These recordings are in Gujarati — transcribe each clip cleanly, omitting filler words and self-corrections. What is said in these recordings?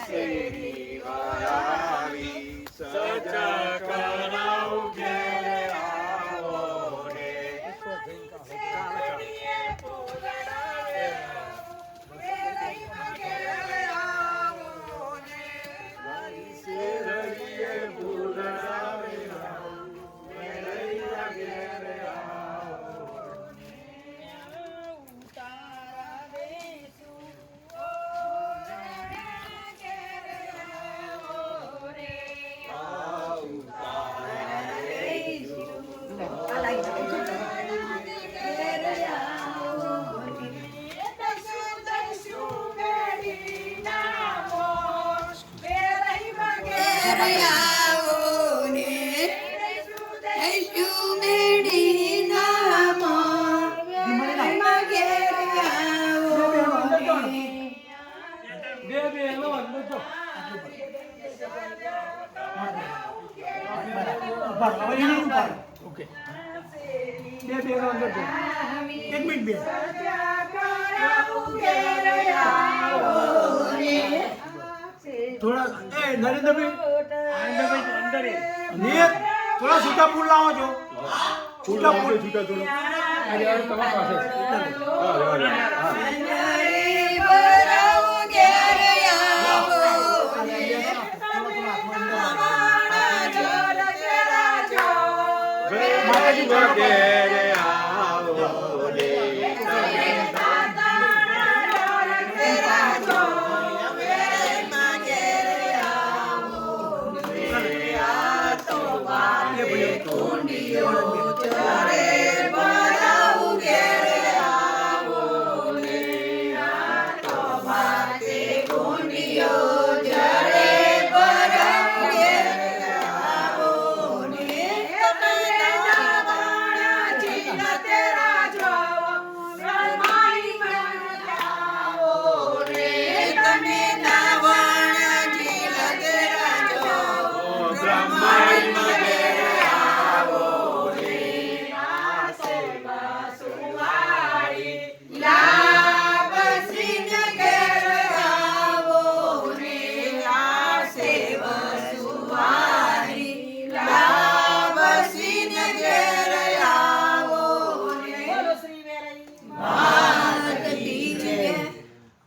શ્રી વરાવી સજ કરાઉ ઘેરે આવો રે थोड़ा सूटा फूल लाओ जो છૂટા ફૂલ છૂટા થોડું માતાજી ઘેરે આવો રે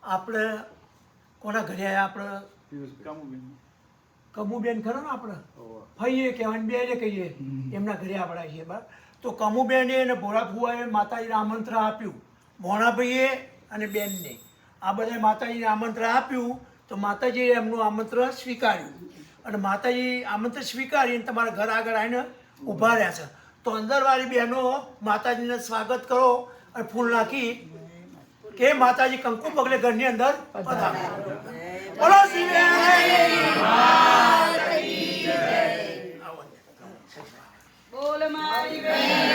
આપણે કોના ઘરે આવ્યા? આપણે કમુબેન ખરો ને, આપણે ફઈએ કહેવાય બેને કહીએ, એમના ઘરે આપણે છીએ બરાબર. તો કમુબેને અને ભોળા ફુવાએ માતાજીને આમંત્રણ આપ્યું, મોણાભાઈએ અને બેનને આ બધા માતાજીને આમંત્રણ આપ્યું. તો માતાજીએ એમનું આમંત્રણ સ્વીકાર્યું અને માતાજી આમંત્રણ સ્વીકારીને તમારા ઘર આગળ આવીને ઊભા રહ્યા છે. તો અંદરવાળી બહેનો માતાજીને સ્વાગત કરો અને ફૂલ નાખી કે માતાજી કંકુ પગલે ઘરની અંદર પધારે. બોલો બોલ મારી બેન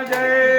જય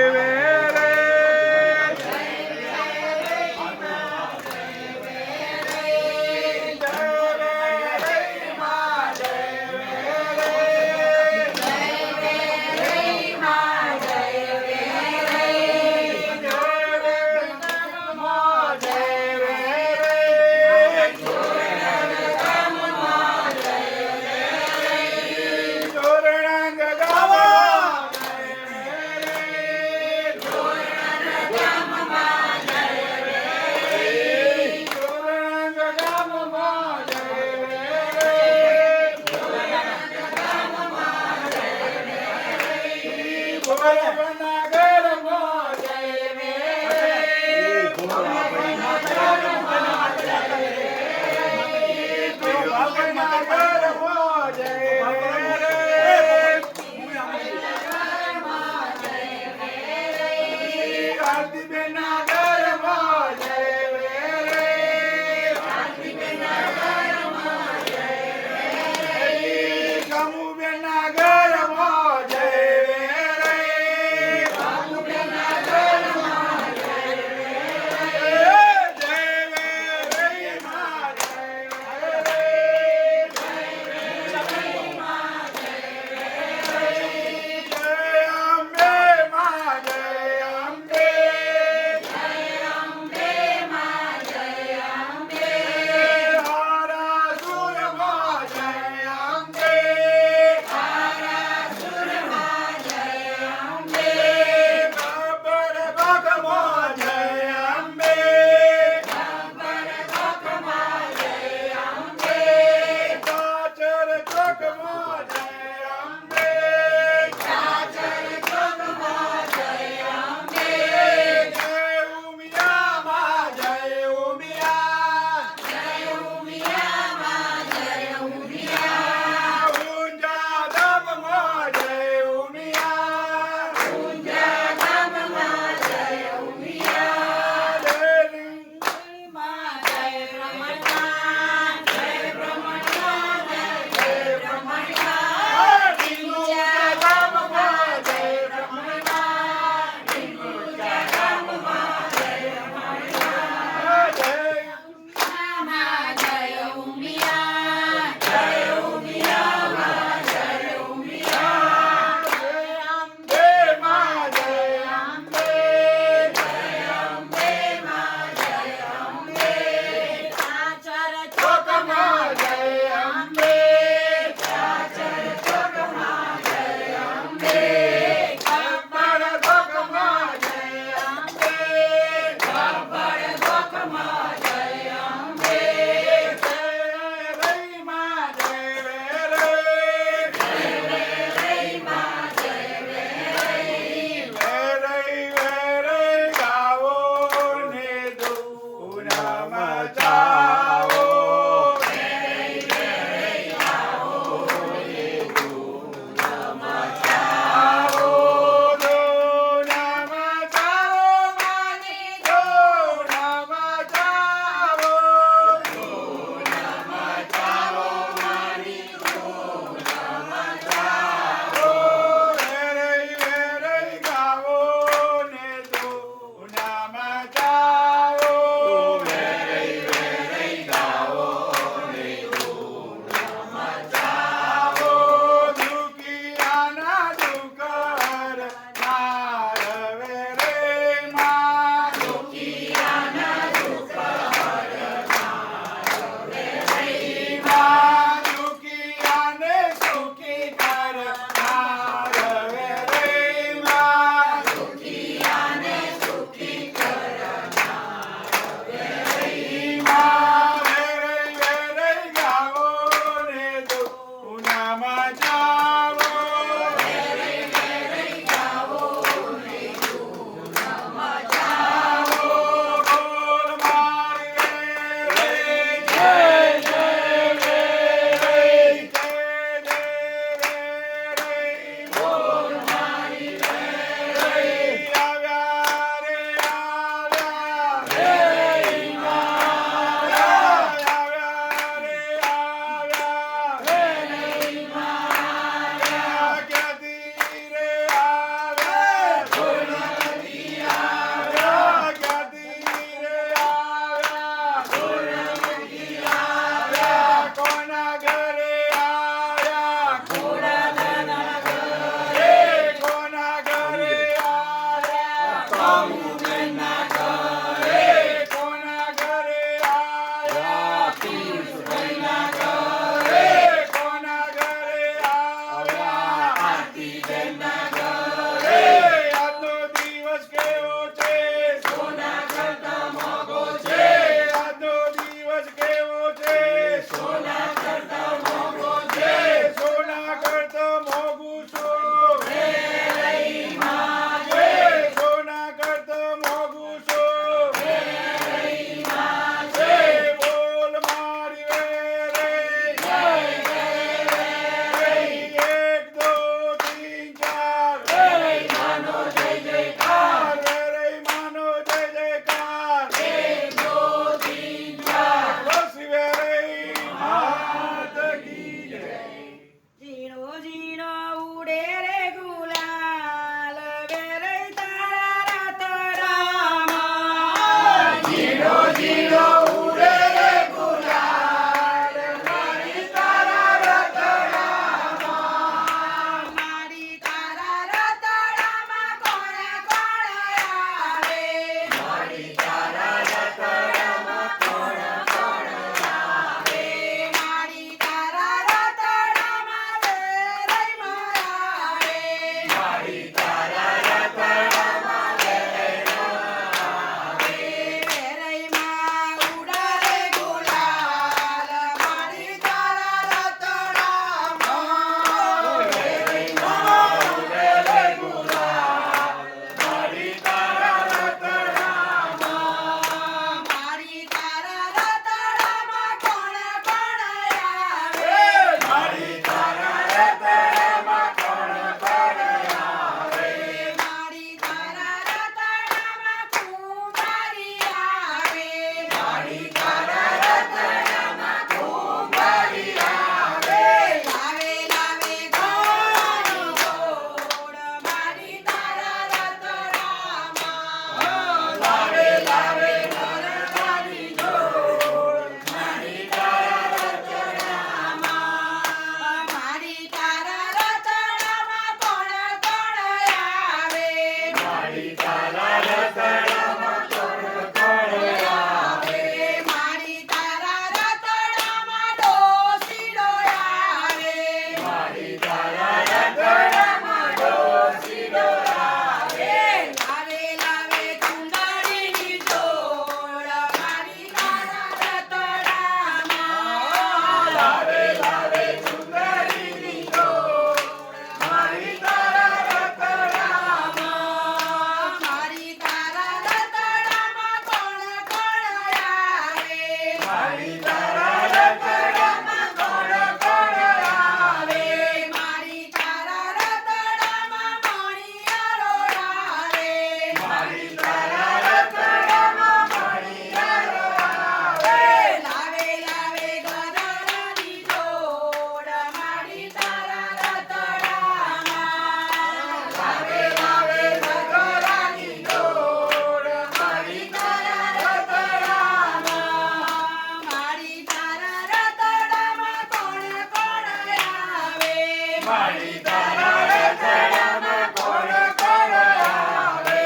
મારી તારા રતડામાં કોણ કોણ આવે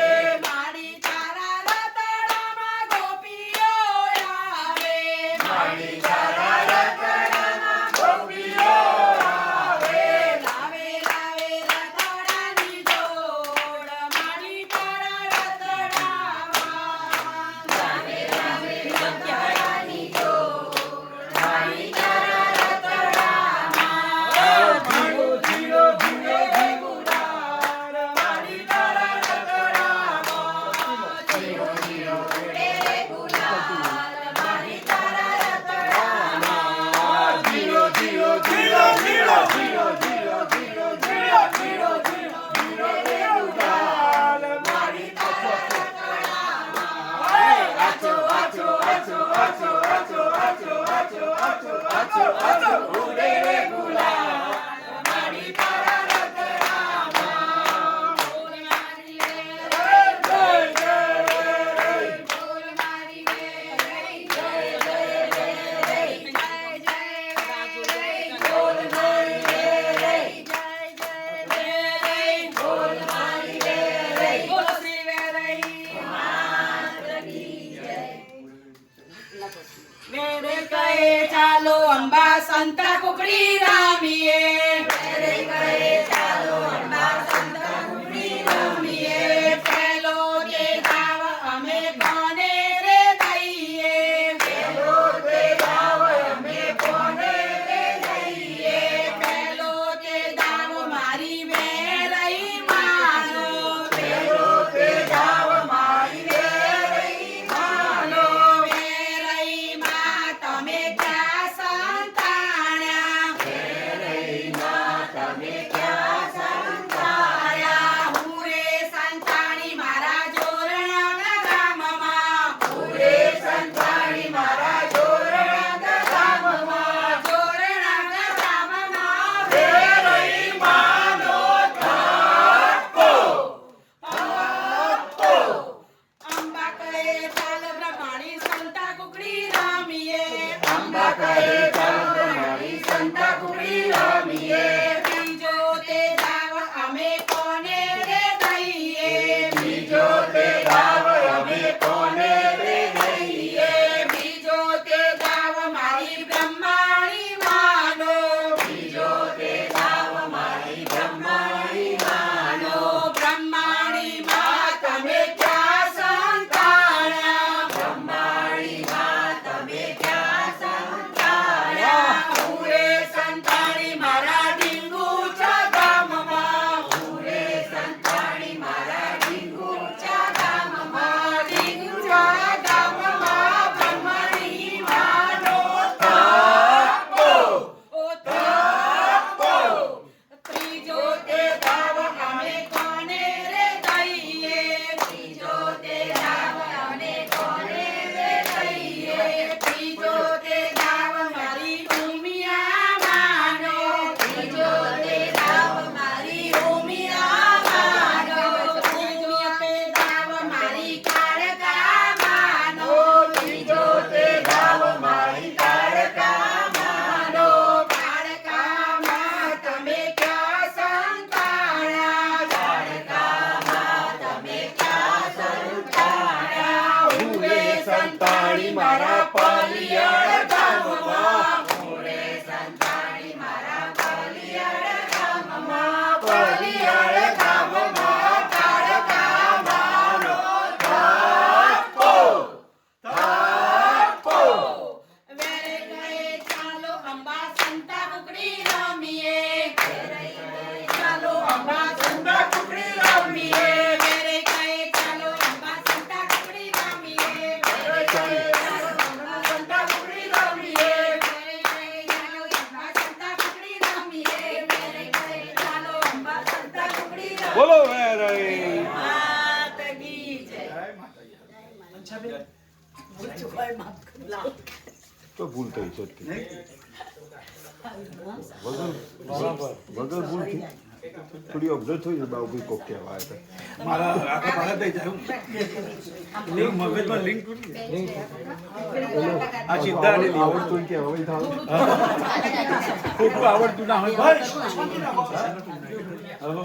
મારી તારા રતડામાં ગોપીઓ આવે મારી તારા રતડામાં ગોપીઓ આવે લાવે લાવે રતડાની જોડ મારી તારા રતડામાં લાવે લાવે રતડાની જોડ મારી તારા રતડામાં જીવો જીવો જીવો જીવુડાર મારી તારા રતડામાં જીવો જીવો રે ગુલાલ મારી તારા રતડામાં જીવો જીવો જીવો જીવો જીવો જીવો જીવો જીવો જીવો જીવો જીવુડાર મારી તારા રતડામાં આચો આચો આચો આચો આચો આચો આચો આચો આચો આચો ઉડે રે ગુલાલ મારી તારા રતડામાં બોલ મારી રે જય જય બોલ મારી રે જય જય રે જય જય બોલ મારી રે જય જય રે બોલ મારી રે બોલ શ્રી વેરઈ માત કી જય મેરે કહે ચાલો અંબા સંતા કુકડી રામીએ મેરે કહે ચાલો અંબા સંતા કુકડી રામીએ પેલો તે ગાવ અમે કોને રે દઈએ પેલો તે ગાવ અમે કોને રે દઈએ પેલો તે ગાવ મારી વેરઈ માનો પેલો તે ગાવ મારી વેરઈ માનો વેરઈ માં તમે ક્યાં સંતાણ્યા વેરઈ માં તમે ક્યાં સંતાણ્યા હું રે સંતાણી મારા જોરણા ગામમાં હું રે સંતાણી મારા જોરણા ગામમાં જોરણા ગામમાં વેરઈ માનો થાપો અંબા કહે ચાલ બ્રહ્માણી સંતા કુકડી રામીએ અંબા કહે ચાલ બ્રહ્માણી સંતા કુકડી રામીએ બીજો તે દાવ અમે કોને રે દઈએ બીજો તે દાવ અમે કોને રે દઈએ બીજો તે દાવ મારી બ્રહ્માણી માનો બીજો તે દાવ મારી બ્રહ્માણી માનો બ્રહ્માણી માં તમે ક્યાં સંતાણ્યા બ્રહ્માણી માં તમે ક્યાં સંતાણ્યા હું રે સંતાણી મારા ડીંગુચા ગામમાં હું રે સંતાણી મારા ડીંગુચા ગામમાં ડીંગુચા ગામમાં બ્રહ્માણી માનો થાપો ઓ થાપો ત્રીજો તે દાવ અમે કોને રે દઈએ ત્રીજો તે દાવ અમે કોને રે દઈએ ત્રીજો તે દાવ મારી ઉમિયા માનો ત્રીજો તે દાવ મારી ઉમિયા માનો ત્રીજો તે દાવ મારી કાળકા માનો ત્રીજો તે દાવ મારી કાળકા માનો કાળકામાં તમે ક્યાં સંતાણ્યા કાળકામાં તમે ક્યાં સંતાણ્યા હું રે સંતાણી મારા પાલિયાળ ગામમાં હું રે સંતાણી મારા પાલિયાળ ગામમાં પાલિયાળ ગામમાં કાળકામાંનો થાપો થાપો વેરે કહે ચાલો અંબા સંતા કુકડી રમીએ વેરે કહે ચાલો અંબા સંતા કુકડી રમીએ વેરે કહે ચાલો અંબા સંતા કુકડી રમીએ વેરે કહે ચાલો અંબા સંતા કુકડી રમીએ વેરે કહે ચાલો અંબા સંતા કુકડી રમીએ વેરે કહે ચાલો અંબા સંતા કુકડી રમીએ બોલો વેરઈ માત કી જય અંશાબેન ભૂલ ચૂકાય માફ કરજો. તો ભૂલ થઈ છે વગર ભૂલ થી થોડી ઓબ્ઝર્વ થઈ જાય બાબુ કોક કહેવા આવે મારા આખા ભારત દઈ જાય લિંક મગજમાં લિંક તૂટી આ સીધા ને આવડતું કે હવે થાવ ખોટું આવડતું ના હોય ભાઈ હવે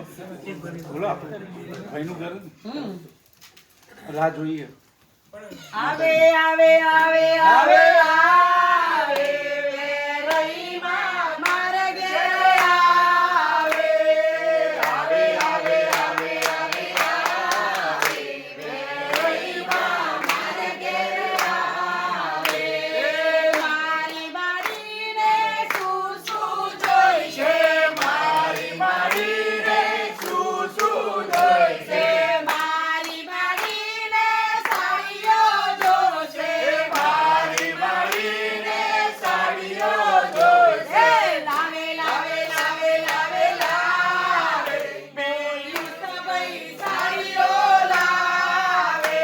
બોલો આપણે ભાઈનું ઘર રાહ જોઈએ આવે આવે આવે આવે આવે વેરઈમાં માર ઘેર આવે આવે આવે આવે આવે આવે વેરઈમાં માર ઘેર આવે મારી મારીને શું શું જોઈશે મારી મારીને શું શું જોઈશે મારી મારીને સાડીઓ જોશે મારી મારીને સાડીઓ જોશે લાવે લાવે લાવે લાવે લાવે પિયુષભાઈ સાડીઓ લાવે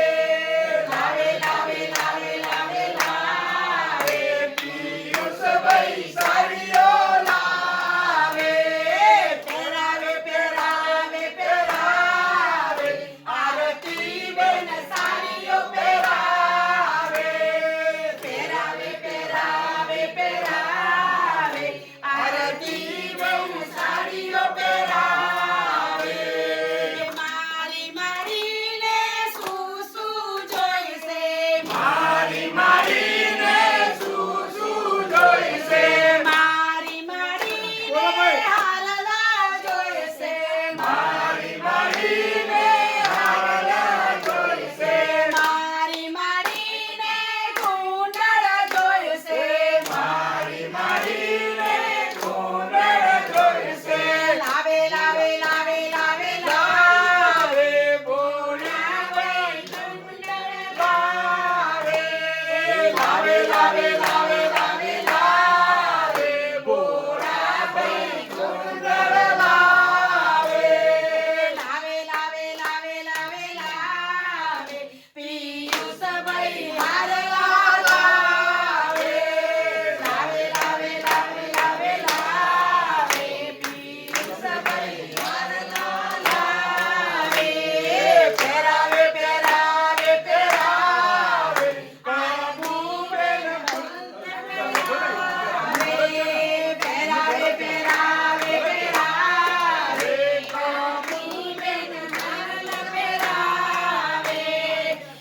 લાવે લાવે લાવે લાવે લાવે પિયુષભાઈ સાડીઓ લાવે પહેરાવે પહેરાવે પહેરાવે આરતી બેન સાડીઓ પહેરાવે પહેરાવે પહેરાવે પહેરાવે આરતી બેન સાડીઓ પહેરાવે મારી મારીને શું શું જોઈશે મારી મારીને શું શું જોઈશે મારી મારીને હાલલા જોઈશે મારી મારીને હાલલા જોઈશે મારી મારીને ગુંડળ જોઈશે મારી મારીને ગુંડળ જોઈશે લાવે લાવે લાવે લાવે લાવે બોલાવે ગુંડળ લાવે લાવે લાવે લાવે લાવે લાવે બોલાવે ગુંડળ લાવે લાવે લાવે લાવે લાવે લાવે પિયુષભાઈ હારલા લાવે લાવે લાવે લાવે લાવે લાવે પિયુષભાઈ હારલા લાવે પહેરાવે પહેરાવે પહેરાવે કાબુબેન પહેરાવે પહેરાવે પહેરાવે કાબુબેન હારલા પહેરાવે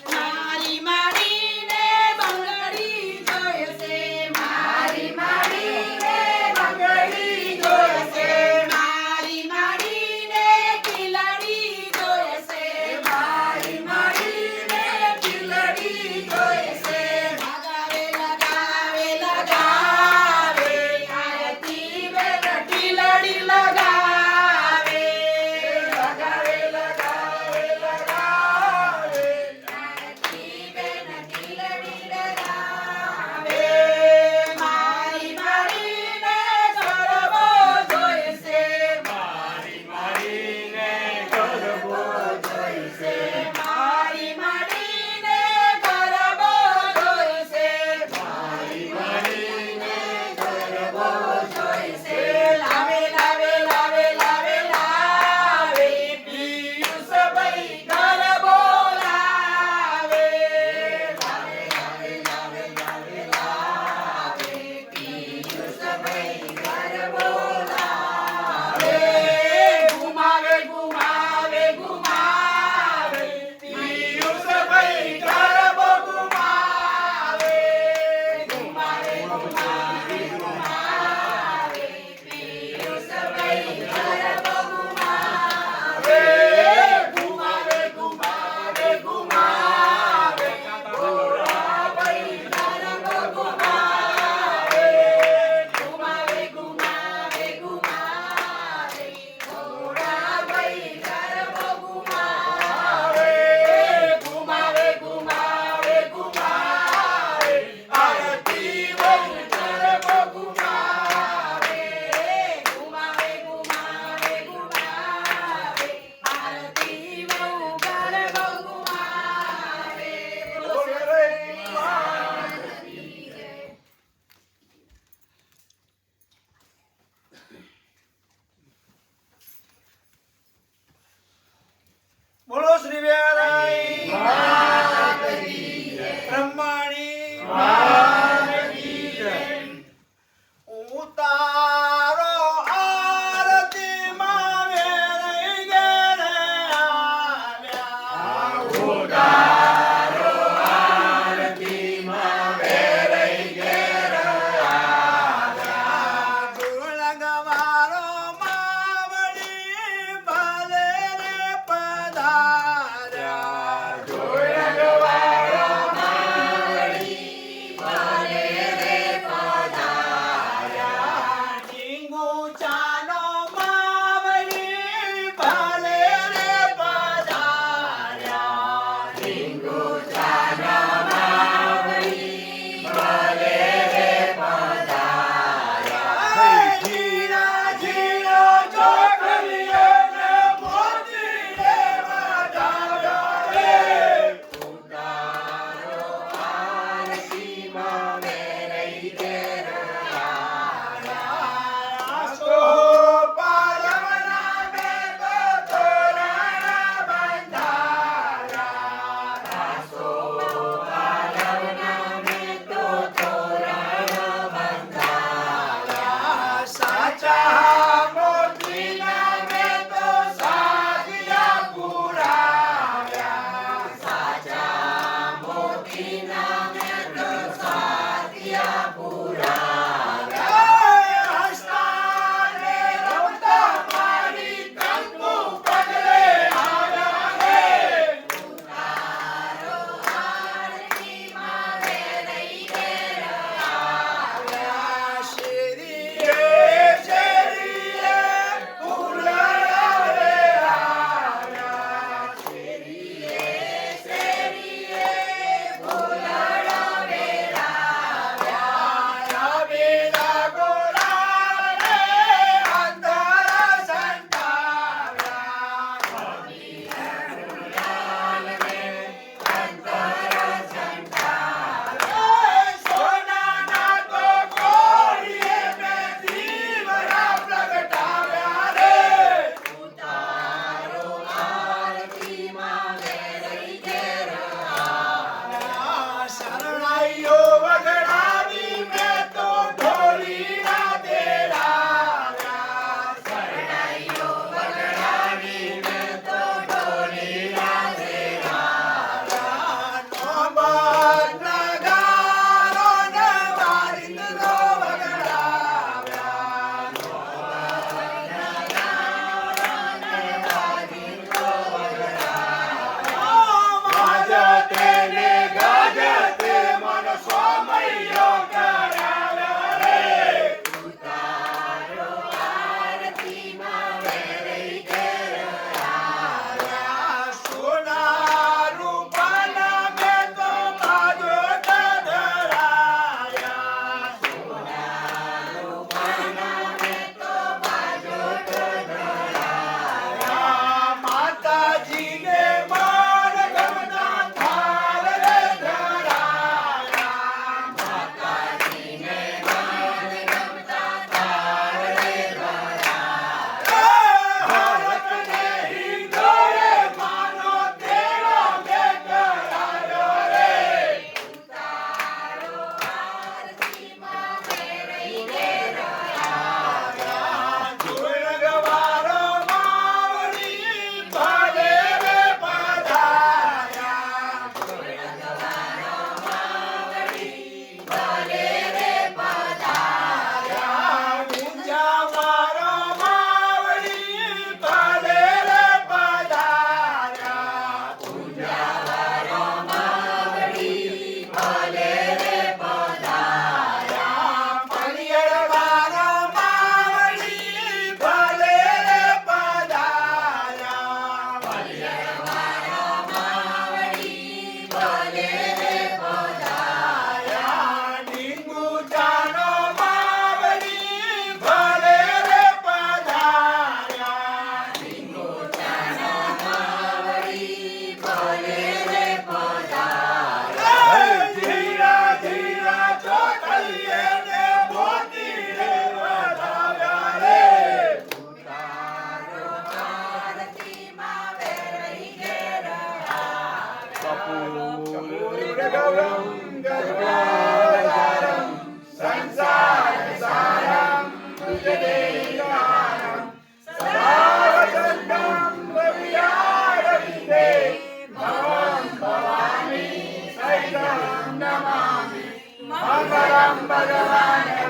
મારી મારીને બંગડી જોઈશે મારી મારીને બંગડી જોઈશે મારી મારીને કિલડી જોઈશે મારી મારીને કિલડી જોઈશે લગાવે લગાવે લગાવે આરતી બેન કિલડી લગાવે લગાવે લગાવે લગાવે આરતી બેન કિલડી લગાવે મારી મારીને ગરબો જોઈશે મારી મારીને ગરબો જોઈશે મારી મારીને ગરબો જોઈશે મારી મારીને ગરબો જોઈશે લાવે લાવે લાવે લાવે લાવે પિયુષભાઈ ગરબો લાવે લાવે લાવે લાવે લાવે લાવે પિયુષભાઈ ગરબો લાવે ઘુમાવે ઘુમાવે ઘુમાવે પિયુષભાઈ ગરબો ઘુમાવે ઘુમાવે ઘુમાવે ઘુમાવે પિયુષભાઈ ગરબો ઘુમાવે ઘુમાવે ઘુમાવે ઘુમાવે ગોરાભાઈ ગરબો ઘુમાવે ઘુમાવે ઘુમાવે ઘુમાવે ગોરાભાઈ ગરબો ઘુમાવે ઘુમાવે ઘુમાવે ઘુમાવે આરતી બેન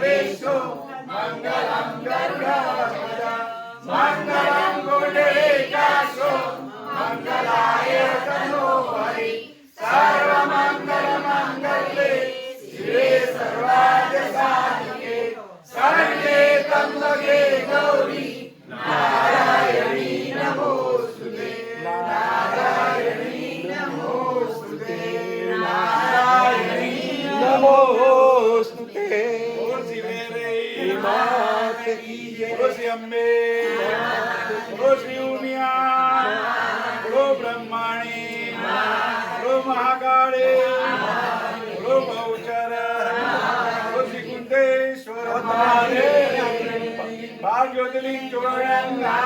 विष्णु मङ्गलं गरुडध्वज मङ्गलं पुण्डरीकाक्षो मङ्गलाय तनोहरि सर्वमङ्गलमङ्गले शिवे सर्वार्थसाधिके शरण्ये त्र्यम्बके गौरी नारायणी नमोस्तुते नारायणी नमोस्तुते नारायणी नमोस्तुते बोल शिवे रे मात की जय बोल श्री अम्बे बोल श्री उमिया बोल ब्रह्माणी बोल महाकाळे बोल बहुचर बोल श्री कुंतेश्वर बाल ज्योतिर्लिंग चोरंगा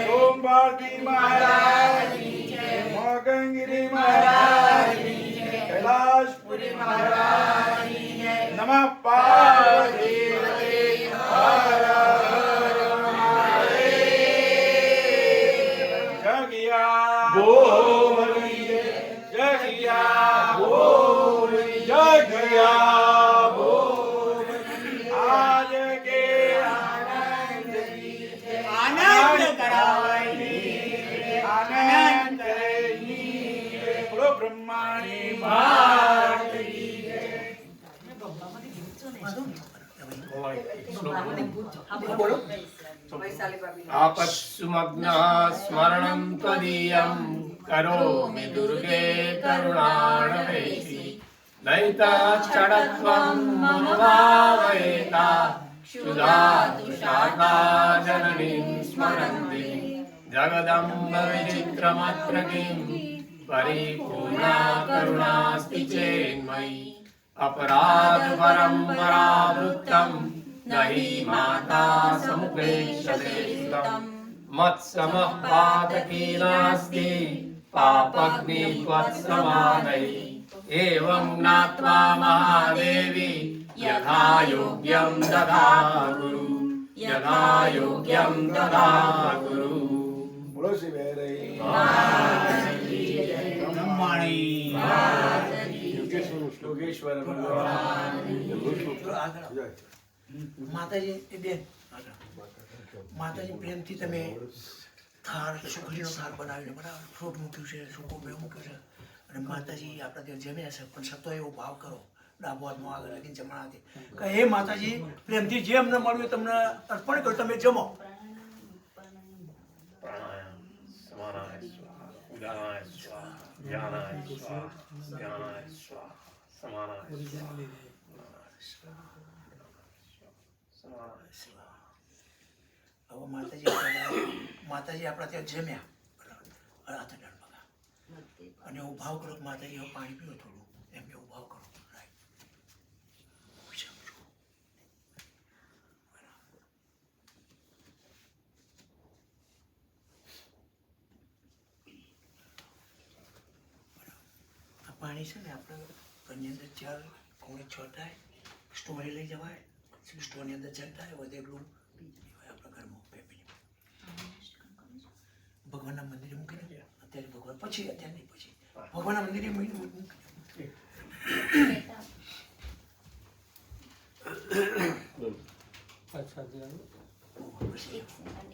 सोम भारती महाराज मोगंगिरी महाराज कैलाशपुरी महाराज नमः पार्वती हर हर महादेव जगिया बोली जगिया बोली जगिया बोली आज के आनंद की आनंद करावई आनंद ही बोलो ब्रह्माणी मात की आपत्सुमग्नः स्मरणं त्वदीयं करोमि दुर्गे करुणाणवेशि दैताश्चडत्वं मम भावयेता क्षुधा तुषार्ता जननीं स्मरन्ति जगदम्ब विचित्रमत्र किं परिपूर्णा करुणास्ति चेन्मयि अपराधपरम्परावृत्तं न हि माता समुपेक्षते सुतं मत्समः पातकी नास्ति पापग्नि त्वत्समानैः एवं ज्ञात्वा महादेवी यथा योग्यं ददातु यथा योग्यं ददातु बोलो शिवे रे ब्रह्माणी योगेश्वर भगवान માતાજી એ બેન માતાજી પ્રેમથી તમે થાળ સુખડીનો થાળ બનાવીને બરાબર ફ્રૂટ મૂક્યું છે સૂકો મેં મૂક્યું છે અને માતાજી આપણા ત્યાં જમ્યા છે પણ છતાં એવો ભાવ કરો ડાબો હાથમાં આગળ લગીને જમણાથી કે હે માતાજી પ્રેમથી જે અમને મળ્યું એ તમને અર્પણ કરો તમે જમો समानाय स्वाहा उदानाय स्वाहा ज्ञानाय स्वाहा ज्ञानाय स्वाहा समानाय स्वाहा હવે માતાજી આપણા ત્યાં જમ્યા બરાબર હાથ અડાડ બગા અને એવું ભાવ કરો કે માતાજી હવે પાણી પીવો થોડું એમ એવું ભાવ કરો આ પાણી છે ને આપણે ઘરની અંદર 4 કોણે 6 થાય સ્ટોરે લઈ જવાય સ્ટોરની અંદર જતા હોય એકલું આપણા ઘરમાં ભગવાનના મંદિરે મૂકી દે અત્યારે ભગવાન પછી અત્યારે નહીં પછી ભગવાનના મંદિરે મૂકી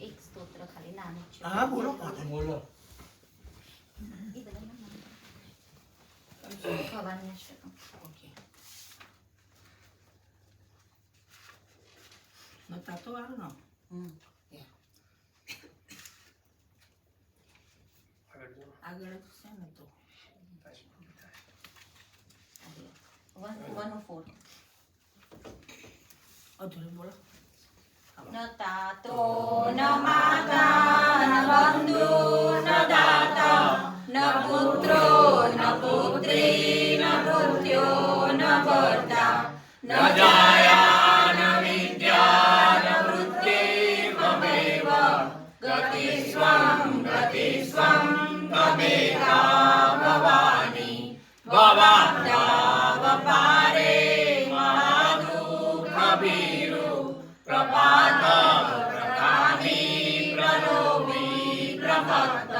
એક સ્તોત્ર ખાલી નાનું છે. હા બોલો બોલો એ બધામાં નાનું. ભવાની અષ્ટકમ. ઓકે તો આવ્યું ને આગળ જ છે ને તો 104. અધૂરું બોલો ન તાતો ન માતા ન બંધુ ન દાતા ન પુત્રો ન પુત્રી ન ભૃત્યો ન ભર્તા ન જાયા ન વિદ્યા ન વૃત્તિર્મમેવ ગતિ સ્વં તમેતા ભવાની ભવાપ્તાવપારે મહાદુઃખભીરુ પ્રપાત પ્રકાની પ્રલોભી પ્રમત્ત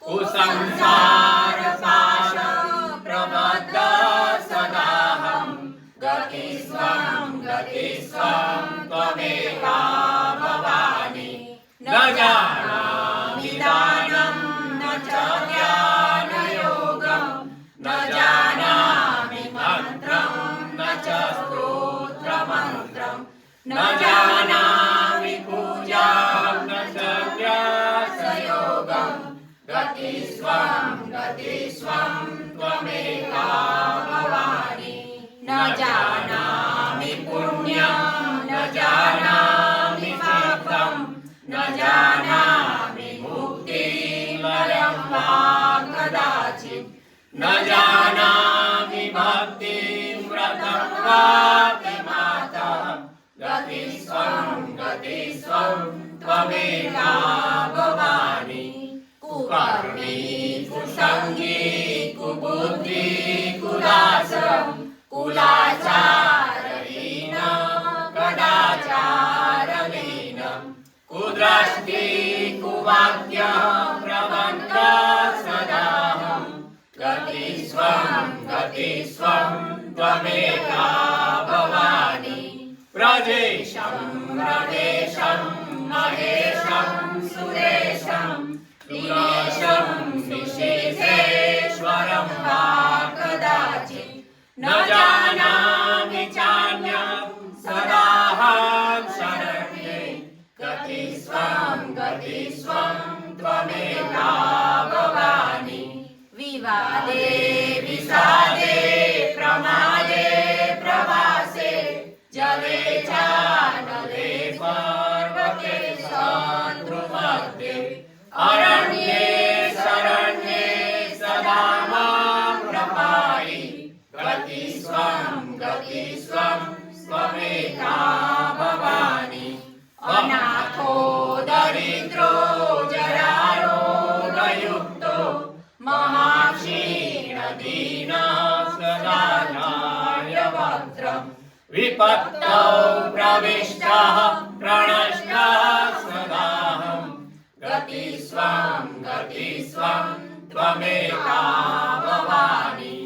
કુસંસાર સાર પ્રબદ્ધ સદાહમ ગતિ સ્વં गतिस्त्वं त्वमेका भवानि न जानामि दानं न च ध्यानयोगं न जानामि मन्त्रं न च स्तोत्रमन्त्रं न जानामि पूजां न च व्यासयोगं गतिस्त्वं त्वमेका भवानि न जानामि पुण्यं न जानामि पापं न जानामि मुक्तिमयं वा कदाचित् न जानामि भक्तिं व्रतं वा माता गतिस्त्वं त्वमेका भवानि कुकर्मी कुसङ्गी कुबुद्धि कुलासं कुलाचारहीन कदाचारलीनं कुदृष्टि कुवाक्य प्रबन्ध सदाहं गतिस्त्वं त्वमेका भवानि प्रजेशं रमेशं महेशं सुरेशं दिनेशं विशेषेश्वरं वा कदाचित् न जानामि चान्यं सदाहं शरण्ये गतिस्त्वं त्वमेका भवानि विवादे विषादे प्रमादे प्रवासे जले चानले पर्वते शत्रुमध्ये अरण्ये शरण्ये सदा मां प्रपाहि गतिस्त्वं त्वमेका भवानि अनाथो दरिद्रो जरारोगयुक्तो महाक्षीणदीनः सदा न्यायवक्त्रम् विपत्तौ प्रविष्टः प्रणष्टः सदाहं गतिस्त्वं त्वमेका भवानि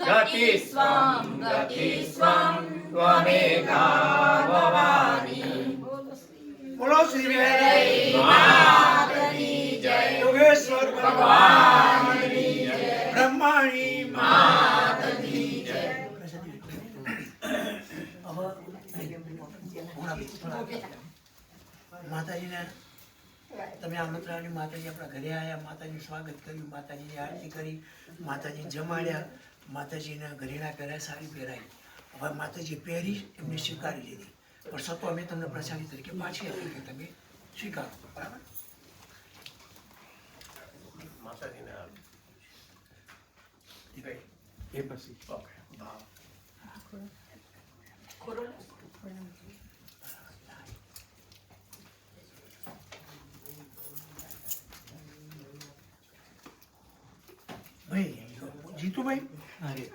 गतिस्त्वं त्वमेका भवानि बोलो श्री वेदाई मात की जय योगेश्वर भगवान की जय ब्रह्माणी मात की जय માતાજીને તમે આમંત્રણ માતાજી આપણા ઘરે આવ્યા, માતાજીનું સ્વાગત કર્યું, માતાજીની આરતી કરી, માતાજીને જમાડ્યા, માતાજીના ઘરેણા પહેરાય, સાડી પહેરાઈ. હવે માતાજી પહેરી એમને સ્વીકારી લીધી, પણ સતો અમે તમને પ્રસાદી તરીકે પાછી આપી કે તમે સ્વીકારો. બરાબર? માતાજીને એ પછી ભાઈ જીતુભાઈ જય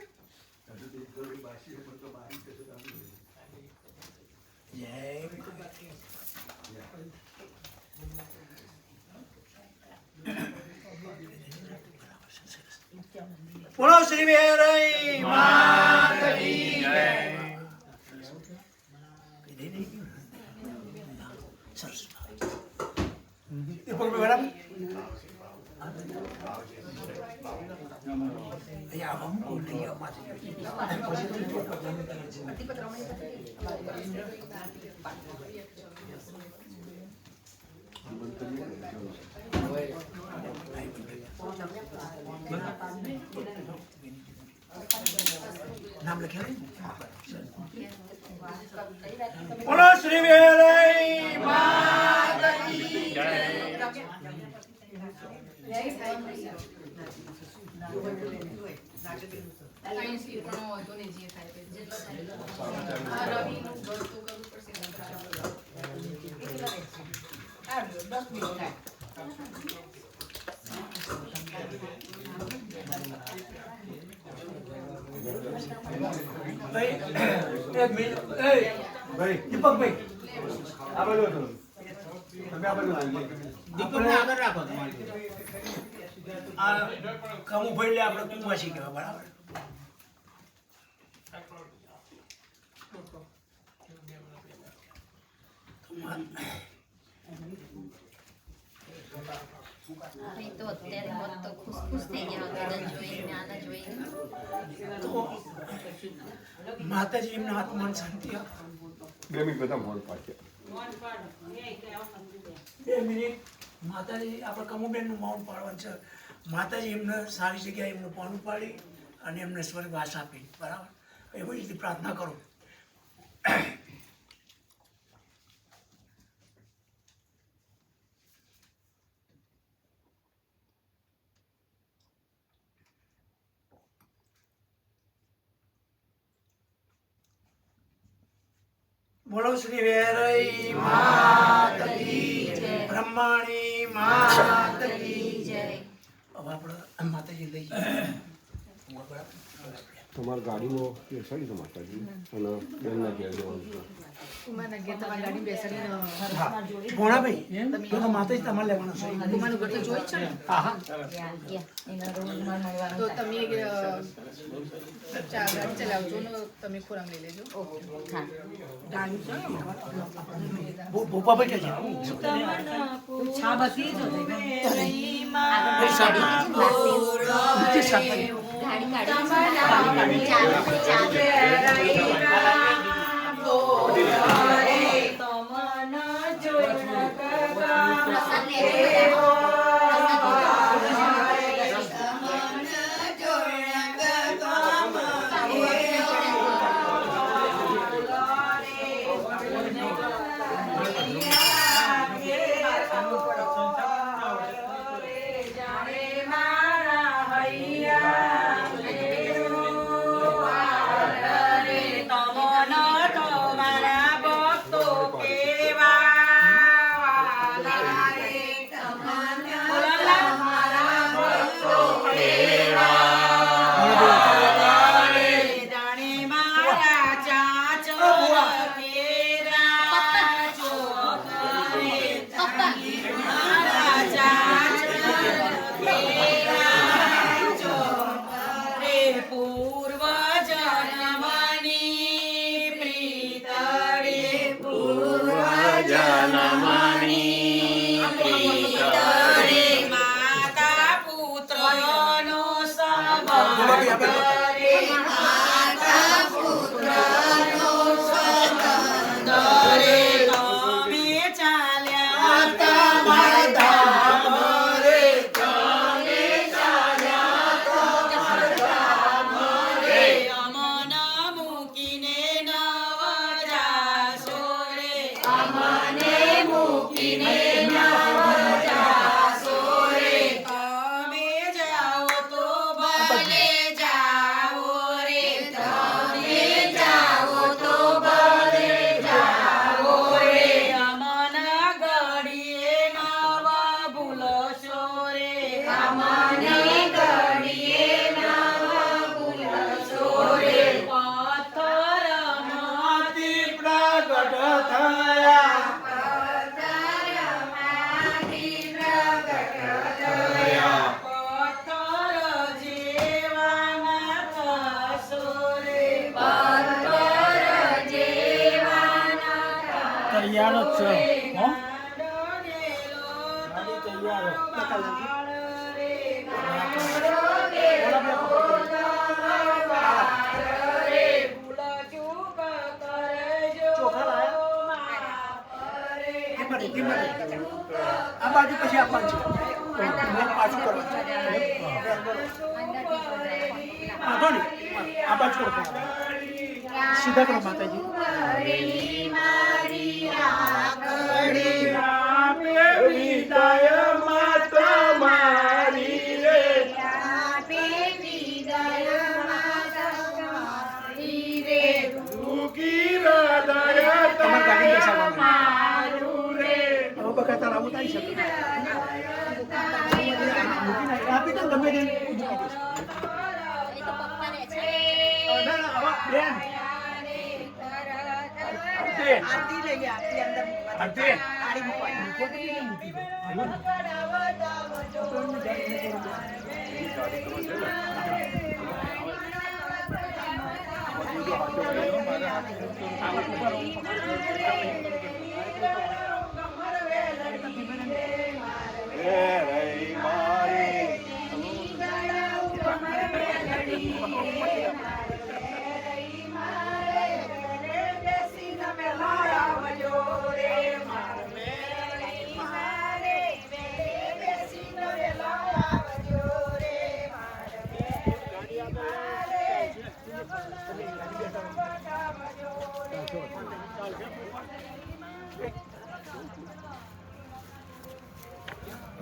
બોલો શ્રી વેરાઈ માત કી જય. સરસ. એ પગ બરાબર અહીંયા આમ બોલી માતાજી નામ લખ્યા બોલો શ્રી વેરાઈ માત કી જય. એક મિનિટ ભાઈ દીપકભાઈ આ બાજુ હતો. તમે આ બાજુ આવી દીપકને આગળ રાખો તમારી આ કમુભાઈ લે આપણે કુંવાસી કહેવાય. બરાબર એ તો અત્યારે હોત તો ખુશ થઈ ગયા હોત જોઈને આને જોઈને. તો માતાજી એમના આત્માને શાંતિ આપે. 2 મિનિટ બધા ફોન પાછળ 2 મિનિટ માતાજી આપણે કમુબેનનું મૌન પાડવાનું છે. માતાજી એમને સારી જગ્યાએ એમનું પાનું પાડી અને એમને સ્વર્ગવાસ આપી. બરાબર, એવી રીતે પ્રાર્થના કરો. બોલો શ્રી વેરઈ માત કી જય, બ્રહ્માણી માત કી જય. હવે આપણે માતાજી લઈ જઈએ. તમારી ગાડીમાં બેસાડી દો માતાજી અને બેનના ઘેર જવાનું છે. ભોણાભાઈ તો માતાજી તમારે લેવાના છે. હા હા તો તમે ગાડી ચલાવજો ને તમે ખોરાક લઈ લેજો. ભોપાભાઈ કે છે તૈયાર જ છે. હો આ બાજુ પછી આપવાનું છે. પાછું કરવાનું છે. વાંધો નહીં, આ બાજુ કરો. સીધા કરો માતાજી. વિદાય માતા મારી રે, દુઃખી હૃદય તમારી ગાડી બેસાડવાનું રે. હવે બકાતા આવું થઈ શકે. આપી તો ગમે તે આરતી લઈ ગયા. આરતી આડી મૂકવાની. આ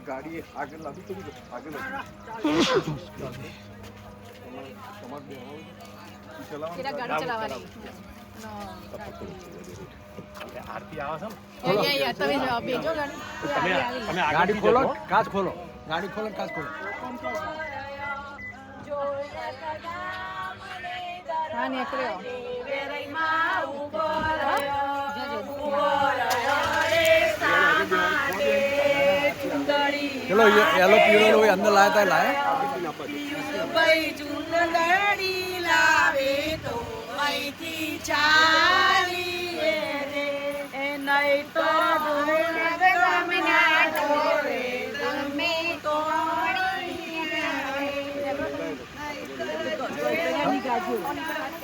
ગાડી આગળ લાવી થોડી આગળ પેલા ગાડી ચલાવવાની આરતી આવે છે તમે બેજો ગાડી તમે તમે ગાડી ખોલો કાચ ખોલો ગાડી ખોલો કાચ ખોલો હા નીકળ્યો વેરૈમાં ઊભો રહ્યો, જજો. ઊભો રહ્યો રે સામાડે ચુંદડી ચલો યેલો પીળો અંદર લાયા તા લાયા ભાઈ ચુંદડી લાવે તો અહીંથી ચાલીએ રે એ નહીં તો ગમના ઢોરે ગમે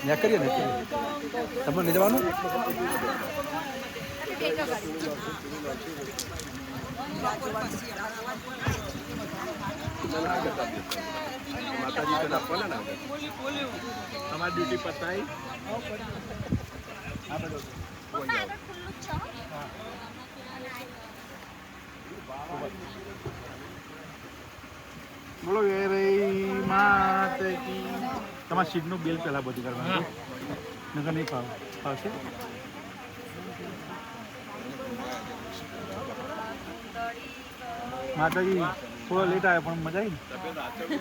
ત્યાં કરીએ ને તમે લઈ જવાનું બેજો ગાડી માતાજી તો આપવાના ને તમારી ડ્યુટી પતાવી બોલો માતાજી તમારા સીટનું બિલ પહેલા બધું કરવાનું નકર નહીં ફાવશે માતાજી થોડો લેટ આવ્યો પણ મજા આવી ને